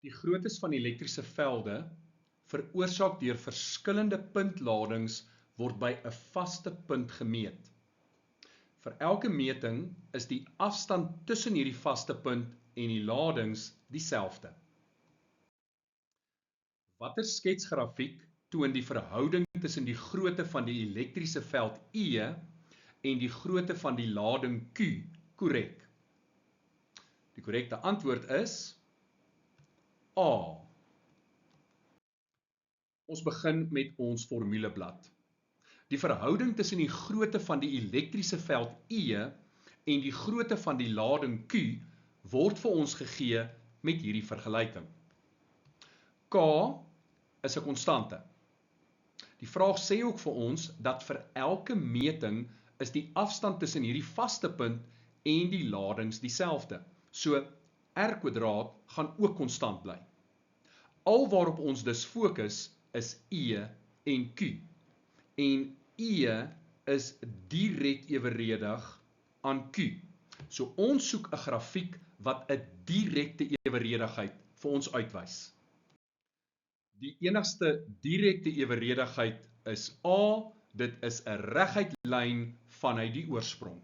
Die groottes van elektriese velde veroorsaak deur verskillende puntladings word by 'n vaste punt gemeet. Vir elke meting is die afstand tussen hierdie vaste punt en die ladings dieselfde. Watter sketsgrafiek toon die verhouding tussen die grootte van die elektriese veld E en die grootte van die lading Q korrek? Die korrekte antwoord is A. Ons begin met ons formuleblad. Die verhouding tussen die grootte van die elektriese veld E en die grootte van die lading Q word vir ons gegee met hierdie vergelyking. K is 'n konstante. Die vraag sê ook vir ons dat vir elke meting is die afstand tussen hierdie vaste punt en die ladings dieselfde. So R² gaan ook konstant bly. Al waarop ons dus fokus is E en Q. En E is direk eweredig aan Q. So ons soek 'n grafiek wat 'n direkte eweredigheid vir ons uitwys. Die enigste direkte eweredigheid is A, dit is 'n reguit lyn vanuit die oorsprong.